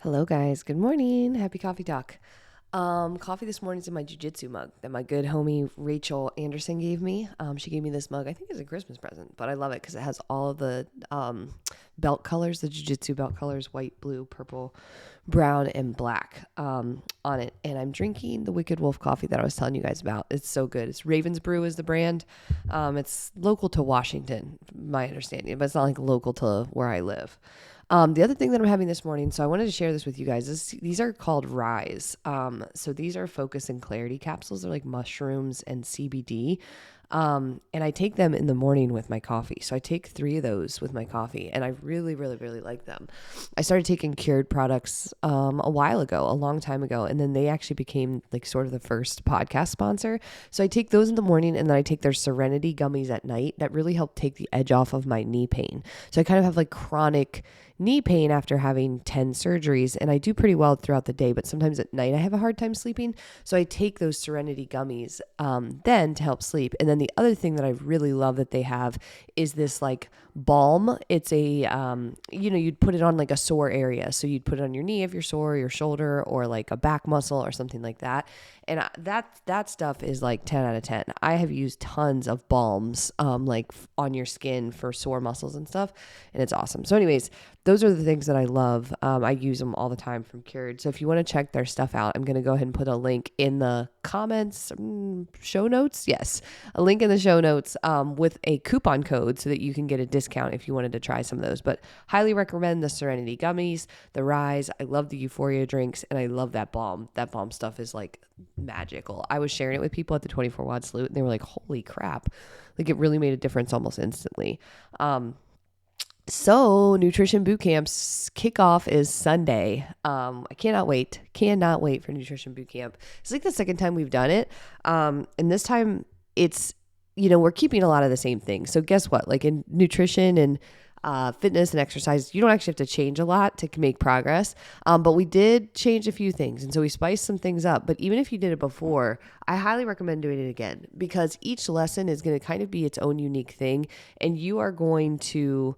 Hello, guys. Good morning. Happy coffee talk. Coffee this morning's in my jujitsu mug that my good homie Rachel Anderson gave me. She gave me this mug, I think it's a Christmas present, but I love it because it has all of the belt colors, the jujitsu belt colors, white, blue, purple, brown, and black on it. And I'm drinking the Wicked Wolf coffee that I was telling you guys about. It's so good. It's Ravens Brew is the brand. It's local to Washington, my understanding, but it's not like local to where I live. The other thing that I'm having this morning, so I wanted to share this with you guys. These are called Rise. So these are focus and clarity capsules. They're like mushrooms and CBD. And I take them in the morning with my coffee. So I take 3 of those with my coffee, and I really, really, really like them. I started taking Cured products a while ago, a long time ago, and then they actually became like sort of the first podcast sponsor. So I take those in the morning, and then I take their Serenity gummies at night. That really helped take the edge off of my knee pain. So I kind of have like chronic knee pain after having 10 surgeries, and I do pretty well throughout the day, but sometimes at night I have a hard time sleeping. So I take those Serenity gummies then to help sleep. And then the other thing that I really love that they have is this like balm. It's a you'd put it on like a sore area. So you'd put it on your knee if you're sore, your shoulder, or like a back muscle or something like that. And that stuff is like 10 out of 10. I have used tons of balms on your skin for sore muscles and stuff, and it's awesome. So anyways, those are the things that I love. I use them all the time from Cured. So if you want to check their stuff out, I'm going to go ahead and put a link in the comments, show notes. Yes, a link in the show notes with a coupon code so that you can get a discount if you wanted to try some of those. But highly recommend the Serenity gummies, the Rise. I love the Euphoria drinks, and I love that balm. That balm stuff is like magical. I was sharing it with people at the 24 Watt Salute, and they were like, holy crap. Like it really made a difference almost instantly. So Nutrition Boot Camp's kickoff is Sunday. I cannot wait for Nutrition Boot Camp. It's like the second time we've done it. And this time it's, we're keeping a lot of the same things. So guess what? Like in nutrition and fitness and exercise, you don't actually have to change a lot to make progress. But we did change a few things. And so we spiced some things up. But even if you did it before, I highly recommend doing it again, because each lesson is going to kind of be its own unique thing. And you are going to,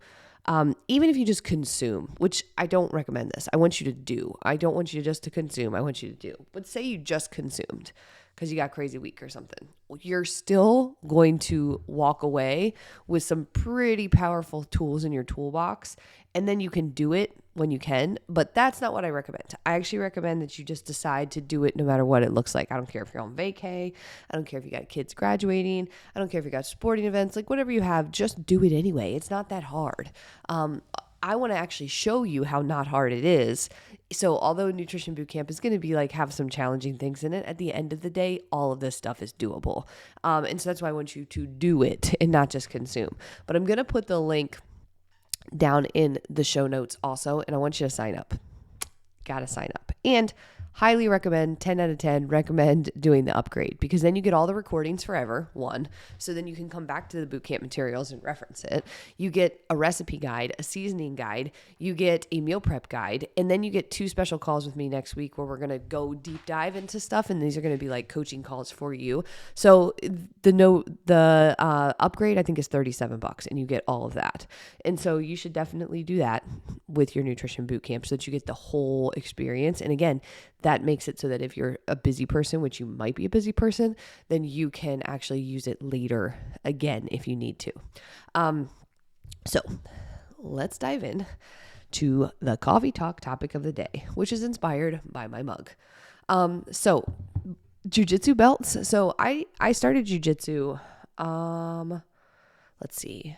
even if you just consume, which I don't recommend this. I want you to do. I don't want you just to consume. I want you to do. But say you just consumed because you got crazy week or something. You're still going to walk away with some pretty powerful tools in your toolbox, and then you can do it when you can. But that's not what I recommend. I actually recommend that you just decide to do it no matter what it looks like. I don't care if you're on vacay. I don't care if you got kids graduating. I don't care if you got sporting events, like whatever you have, just do it anyway. It's not that hard. I want to actually show you how not hard it is. So although Nutrition Boot Camp is going to be like have some challenging things in it, at the end of the day, all of this stuff is doable. And so that's why I want you to do it and not just consume. But I'm going to put the link down in the show notes also, and I want you to sign up. Got to sign up. And highly recommend, 10 out of 10, recommend doing the upgrade, because then you get all the recordings forever, one. So then you can come back to the bootcamp materials and reference it. You get a recipe guide, a seasoning guide, you get a meal prep guide, and then you get 2 special calls with me next week where we're going to go deep dive into stuff, and these are going to be like coaching calls for you. So the upgrade I think is $37, and you get all of that. And so you should definitely do that with your nutrition boot camp so that you get the whole experience. And again, that makes it so that if you're a busy person, which you might be a busy person, then you can actually use it later again if you need to. So let's dive in to the coffee talk topic of the day, which is inspired by my mug. So jujitsu belts. So I started jujitsu. Let's see.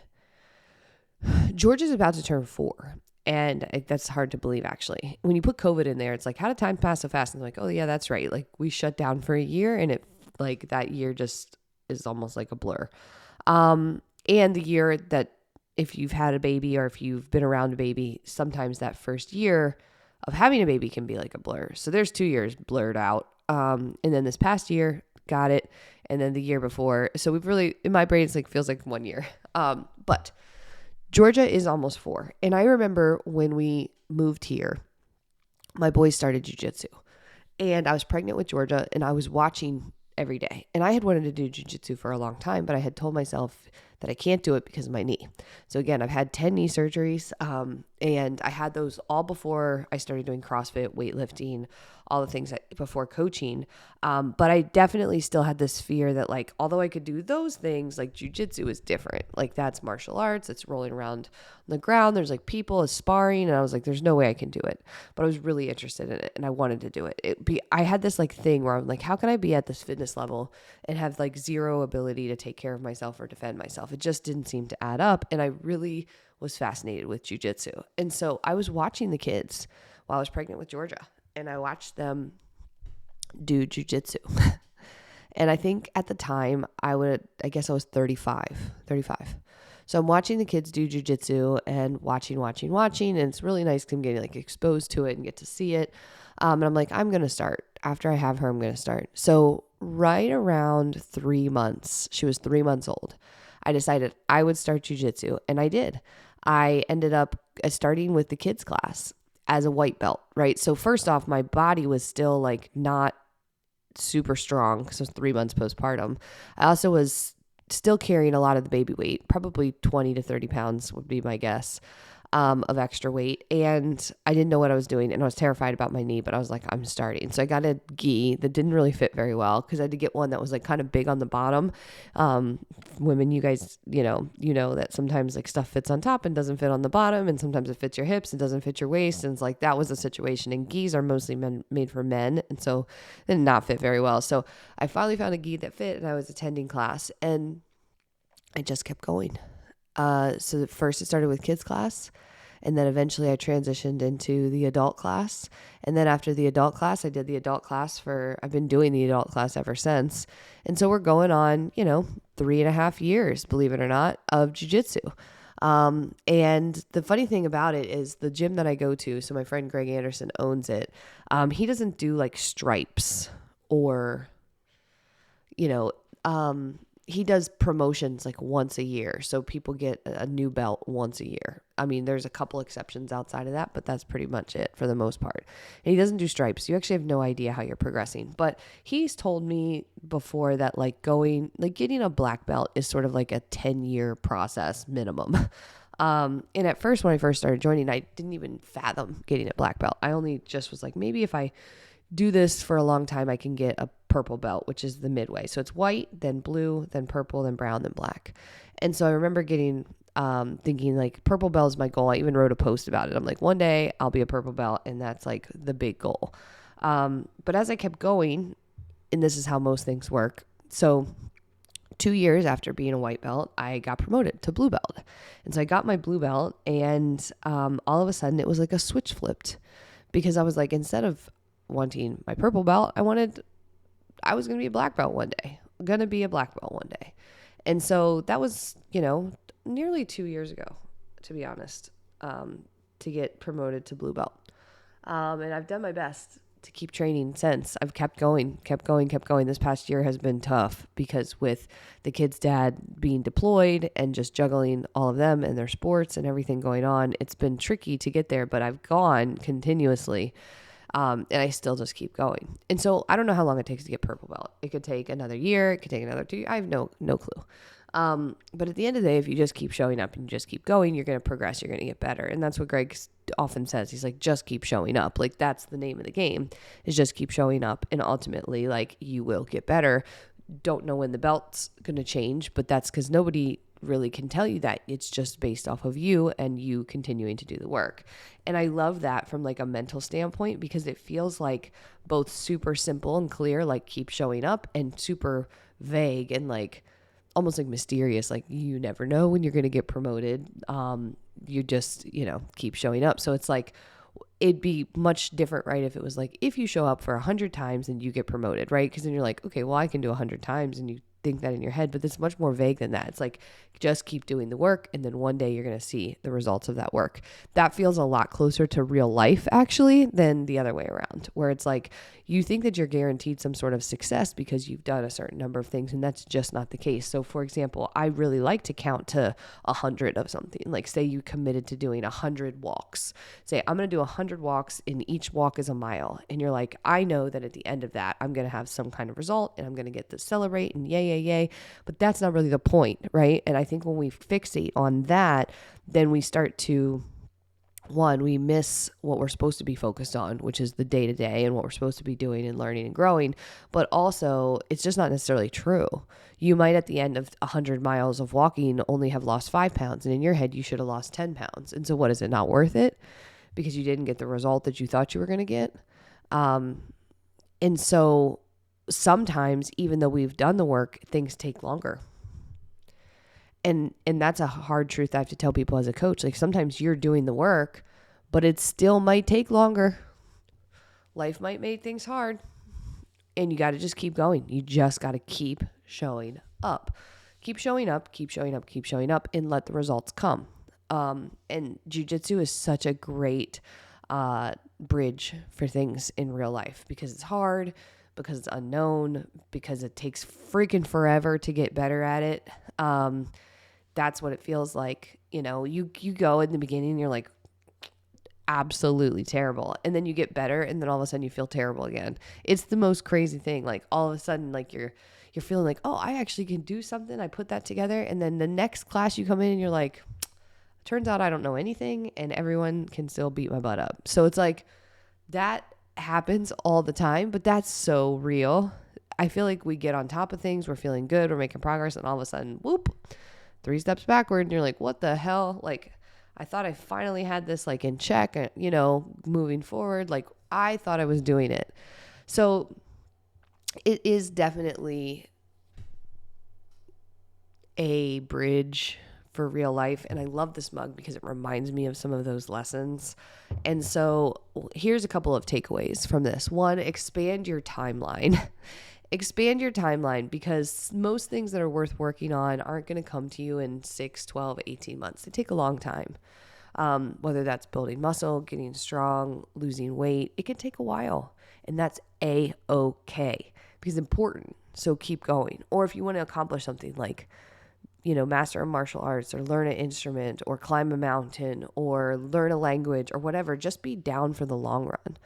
Georgia's about to turn 4. And that's hard to believe, actually. When you put COVID in there, it's like, how did time pass so fast? And I'm like, oh, yeah, that's right. Like, we shut down for a year, and it like that year just is almost like a blur. And the year that if you've had a baby or if you've been around a baby, sometimes that first year of having a baby can be like a blur. So there's 2 years blurred out. And then this past year, got it. And then the year before. So we've really, in my brain, it's like feels like 1 year. But Georgia is almost 4. And I remember when we moved here, my boys started jujitsu. And I was pregnant with Georgia, and I was watching every day. And I had wanted to do jujitsu for a long time, but I had told myself that I can't do it because of my knee. So again, I've had 10 knee surgeries, and I had those all before I started doing CrossFit, weightlifting, all the things before coaching. But I definitely still had this fear that like, although I could do those things, like jujitsu is different. Like that's martial arts. It's rolling around on the ground. There's like people sparring. And I was like, there's no way I can do it. But I was really interested in it and I wanted to do it. I had this like thing where I'm like, how can I be at this fitness level and have like zero ability to take care of myself or defend myself? It just didn't seem to add up. And I really was fascinated with jujitsu. And so I was watching the kids while I was pregnant with Georgia, and I watched them do jujitsu. And I think at the time I guess I was 35. So I'm watching the kids do jujitsu and watching. And it's really nice because I'm getting like exposed to it and get to see it. And I'm like, I'm going to start. After I have her, I'm going to start. So right around 3 months, she was 3 months old, I decided I would start jujitsu. And I did. I ended up starting with the kids class as a white belt, right? So first off, my body was still like not super strong because I was 3 months postpartum. I also was still carrying a lot of the baby weight, probably 20 to 30 pounds would be my guess, of extra weight. And I didn't know what I was doing, and I was terrified about my knee, but I was like, I'm starting. So I got a gi that didn't really fit very well because I had to get one that was like kind of big on the bottom. Women, you guys, you know that sometimes like stuff fits on top and doesn't fit on the bottom, and sometimes it fits your hips and doesn't fit your waist. And it's like, that was the situation. And gis are mostly made for men. And so they did not fit very well. So I finally found a gi that fit, and I was attending class, and I just kept going. So first it started with kids class, and then eventually I transitioned into the adult class. And then after the adult class, I did the adult class I've been doing the adult class ever since. And so we're going on, 3.5 years, believe it or not, of jujitsu. And the funny thing about it is the gym that I go to, so my friend Greg Anderson owns it. He doesn't do like stripes or, he does promotions like once a year. So people get a new belt once a year. I mean, there's a couple exceptions outside of that, but that's pretty much it for the most part. And he doesn't do stripes. You actually have no idea how you're progressing. But he's told me before that getting a black belt is sort of like a 10-year process minimum. And at first, when I first started joining, I didn't even fathom getting a black belt. I only just was like, maybe if I do this for a long time, I can get a purple belt, which is the midway. So it's white, then blue, then purple, then brown, then black. And so I remember thinking like purple belt is my goal. I even wrote a post about it. I'm like, one day I'll be a purple belt, and that's like the big goal. But as I kept going, and this is how most things work. So 2 years after being a white belt, I got promoted to blue belt. And so I got my blue belt, and all of a sudden it was like a switch flipped, because I was like, instead of wanting my purple belt, I was going to be a black belt one day. And so that was, nearly 2 years ago, to be honest, to get promoted to blue belt. And I've done my best to keep training since. I've kept going. This past year has been tough because with the kid's dad being deployed and just juggling all of them and their sports and everything going on, it's been tricky to get there, but I've gone continuously. And I still just keep going. And so I don't know how long it takes to get purple belt. It could take another year. It could take another 2 years. I have no clue. But at the end of the day, if you just keep showing up and you just keep going, you're going to progress. You're going to get better. And that's what Greg often says. He's like, just keep showing up. Like, that's the name of the game, is just keep showing up. And ultimately, like, you will get better. Don't know when the belt's going to change, but that's because nobody really can tell you that. It's just based off of you and you continuing to do the work. And I love that from like a mental standpoint, because it feels like both super simple and clear, like keep showing up, and super vague and like almost like mysterious, like you never know when you're going to get promoted. You just, keep showing up. So it's like, it'd be much different, right? If it was like, if you show up for 100 times and you get promoted, right? Because then you're like, okay, well, I can do 100 times, and you think that in your head, but it's much more vague than that. It's like, just keep doing the work, and then one day you're going to see the results of that work. That feels a lot closer to real life, actually, than the other way around, where it's like, you think that you're guaranteed some sort of success because you've done a certain number of things, and that's just not the case. So for example, I really like to count to 100 of something. Like, say you committed to doing 100 walks. Say, I'm going to do 100 walks, and each walk is a mile. And you're like, I know that at the end of that, I'm going to have some kind of result, and I'm going to get to celebrate and yay yay. But that's not really the point, right? And I think when we fixate on that, then we start to, one, we miss what we're supposed to be focused on, which is the day to day and what we're supposed to be doing and learning and growing. But also, it's just not necessarily true. You might, at the end of 100 miles of walking, only have lost 5 pounds. And in your head, you should have lost 10 pounds. And so, what is it, not worth it? Because you didn't get the result that you thought you were going to get. And so, sometimes, even though we've done the work, things take longer. And that's a hard truth I have to tell people as a coach. Like, sometimes you're doing the work, but it still might take longer. Life might make things hard. And you got to just keep going. You just got to keep showing up. Keep showing up, keep showing up, keep showing up, and let the results come. And jiu-jitsu is such a great bridge for things in real life, because it's hard, because it's unknown, because it takes freaking forever to get better at it. That's what it feels like. You know, you go in the beginning and you're like, absolutely terrible. And then you get better, and then all of a sudden you feel terrible again. It's the most crazy thing. Like, all of a sudden, like, you're feeling like, oh, I actually can do something. I put that together. And then the next class you come in and you're like, turns out I don't know anything, and everyone can still beat my butt up. So it's like, that happens all the time, but that's so real. I feel like we get on top of things. We're feeling good. We're making progress. And all of a sudden, whoop, 3 steps backward. And you're like, what the hell? Like, I thought I finally had this like in check, you know, moving forward. Like, I thought I was doing it. So it is definitely a bridge for real life. And I love this mug because it reminds me of some of those lessons. And so here's a couple of takeaways from this. One, expand your timeline. Expand your timeline, because most things that are worth working on aren't going to come to you in 6, 12, 18 months. They take a long time. Whether that's building muscle, getting strong, losing weight, it can take a while. And that's A-okay, because it's important. So keep going. Or if you want to accomplish something like, you know, master a martial arts, or learn an instrument, or climb a mountain, or learn a language, or whatever, just be down for the long run.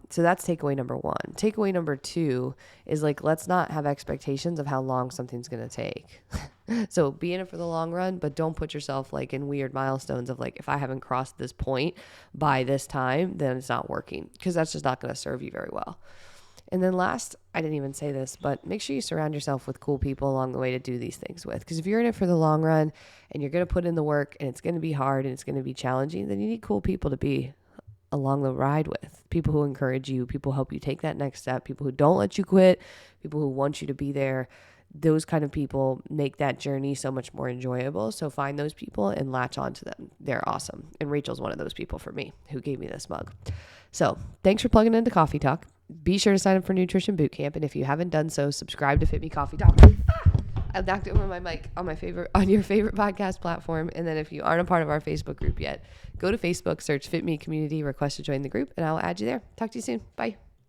So that's takeaway number 1. Takeaway number 2 is like, let's not have expectations of how long something's going to take. So be in it for the long run, but don't put yourself like in weird milestones of like, if I haven't crossed this point by this time, then it's not working, because that's just not going to serve you very well. And then last, I didn't even say this, but make sure you surround yourself with cool people along the way to do these things with. Because if you're in it for the long run and you're going to put in the work, and it's going to be hard and it's going to be challenging, then you need cool people to be along the ride with. People who encourage you, people who help you take that next step, people who don't let you quit, people who want you to be there. Those kind of people make that journey so much more enjoyable. So find those people and latch on to them. They're awesome. And Rachel's one of those people for me, who gave me this mug. So thanks for plugging into Coffee Talk. Be sure to sign up for Nutrition Bootcamp. And if you haven't done so, subscribe to Fit Me Coffee Talk. I knocked over my mic on your favorite podcast platform. And then if you aren't a part of our Facebook group yet, go to Facebook, search Fit Me Community, request to join the group, and I'll add you there. Talk to you soon. Bye.